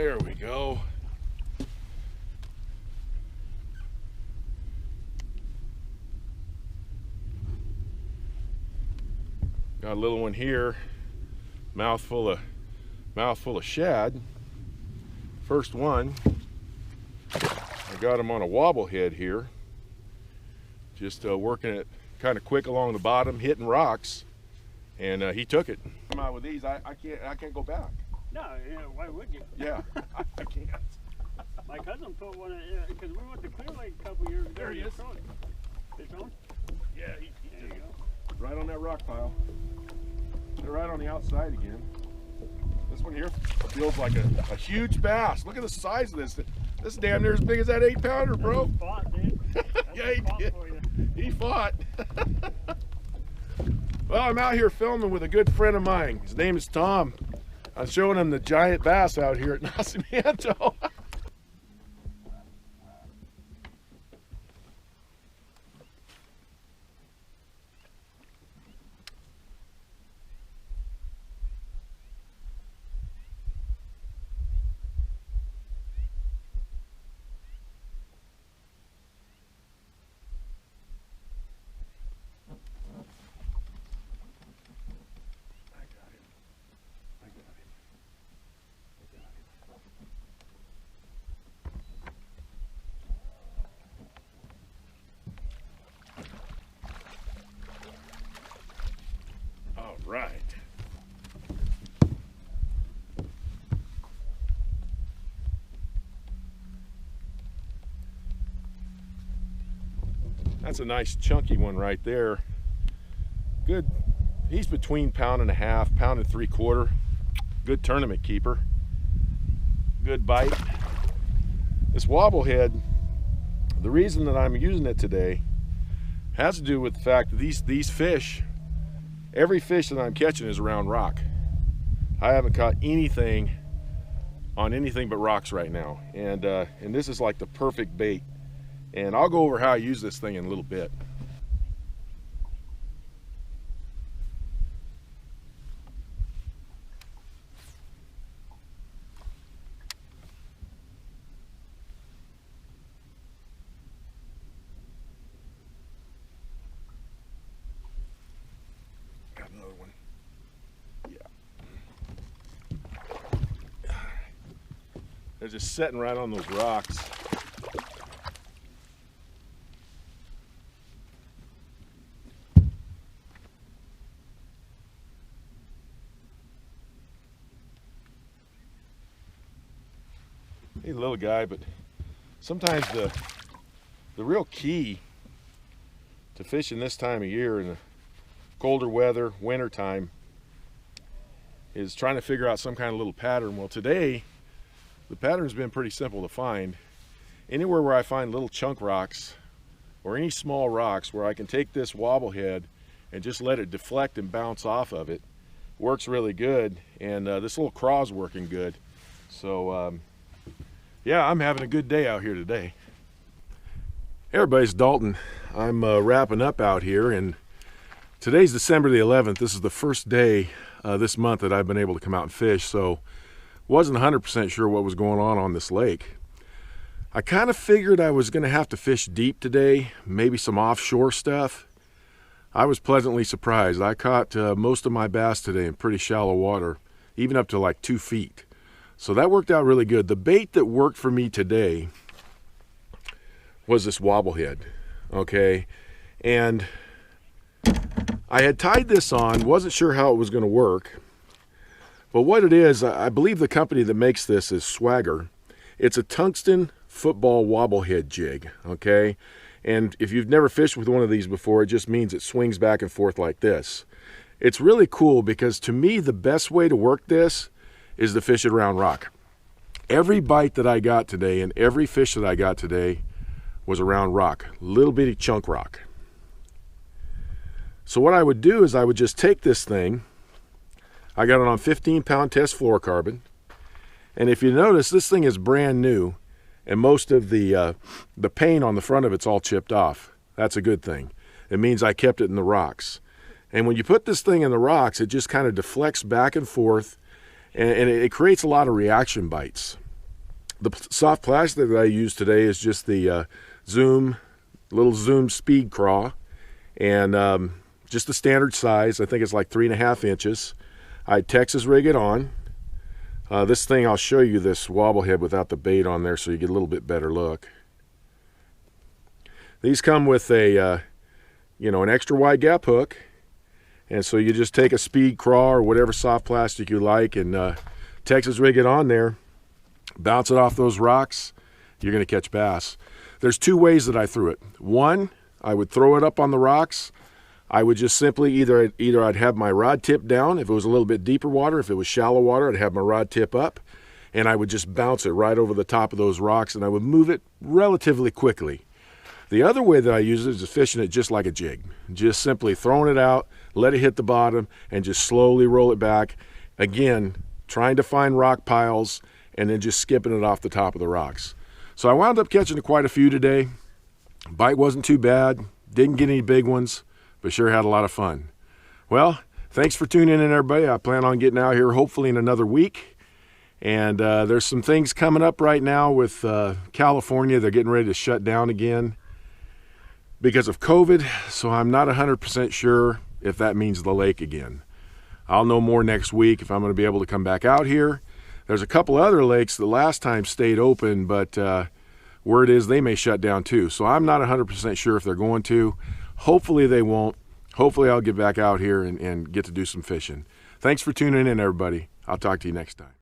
There we go. Got a little one here, mouthful of shad. First one, I got him on a wobble head here. Just working it kind of quick along the bottom, hitting rocks, and he took it. Come out with these, I can't go back. No, yeah, why would you? Yeah, I can't. My cousin put one in, because we went to Clear Lake a couple years ago. There he is. His own? Yeah, There you go. right on that rock pile. They're right on the outside again. This one here feels like a huge bass. Look at the size of this. This is damn near as big as that 8-pounder, bro. He fought, dude. Yeah, he did. For you. He fought. Well, I'm out here filming with a good friend of mine. His name is Tom. I'm showing him the giant bass out here at Nacimiento. All right. That's a nice chunky one right there. Good. He's between 1.5 pounds, 1.75 pounds. Good tournament keeper. Good bite. This wobble head, the reason that I'm using it today has to do with the fact that these fish, every fish that I'm catching is around rock. I haven't caught anything on anything but rocks right now, and this is like the perfect bait. And I'll go over how I use this thing in a little bit. Got another one. Yeah. They're just sitting right on those rocks. He's a little guy, but sometimes the real key to fishing this time of year in the colder weather, winter time, is trying to figure out some kind of little pattern. Well, today the pattern's been pretty simple to find. Anywhere where I find little chunk rocks or any small rocks where I can take this wobble head and just let it deflect and bounce off of it works really good. And this little craw's working good. So yeah, I'm having a good day out here today. Hey everybody, it's Dalton. I'm wrapping up out here, and today's December the 11th. This is the first day this month that I've been able to come out and fish, so wasn't 100% sure what was going on this lake. I kind of figured I was going to have to fish deep today, maybe some offshore stuff. I was pleasantly surprised. I caught most of my bass today in pretty shallow water, even up to like 2 feet. So that worked out really good. The bait that worked for me today was this wobble head, okay? And I had tied this on, wasn't sure how it was going to work. But what it is, I believe the company that makes this is Swagger. It's a tungsten football wobble head jig, okay? And if you've never fished with one of these before, it just means it swings back and forth like this. It's really cool because to me, the best way to work this is to fish it around rock. Every bite that I got today and every fish that I got today was around rock, little bitty chunk rock. So what I would do is I would just take this thing, I got it on 15-pound test fluorocarbon, and if you notice, this thing is brand new, and most of the paint on the front of it's all chipped off. That's a good thing. It means I kept it in the rocks. And when you put this thing in the rocks, it just kind of deflects back and forth, and it creates a lot of reaction bites. The soft plastic that I use today is just the little Zoom Speed Craw, and just the standard size. I think it's like 3.5 inches. I Texas rig it on. This thing, I'll show you this wobble head without the bait on there so you get a little bit better look. These come with a, an extra wide gap hook. And so you just take a Speed Craw or whatever soft plastic you like and Texas rig it on there, bounce it off those rocks, you're going to catch bass. There's two ways that I threw it. One, I would throw it up on the rocks. I would just simply either I'd have my rod tip down if it was a little bit deeper water. If it was shallow water, I'd have my rod tip up, and I would just bounce it right over the top of those rocks, and I would move it relatively quickly. The other way that I use it is fishing it just like a jig. Just simply throwing it out, let it hit the bottom, and just slowly roll it back. Again, trying to find rock piles, and then just skipping it off the top of the rocks. So I wound up catching quite a few today. Bite wasn't too bad, didn't get any big ones, but sure had a lot of fun. Well, thanks for tuning in, everybody. I plan on getting out here hopefully in another week. And there's some things coming up right now with California. They're getting ready to shut down again because of COVID. So I'm not 100% sure if that means the lake again. I'll know more next week if I'm going to be able to come back out here. There's a couple other lakes that last time stayed open, but word is they may shut down too. So I'm not 100% sure if they're going to. Hopefully they won't. Hopefully I'll get back out here and get to do some fishing. Thanks for tuning in, everybody. I'll talk to you next time.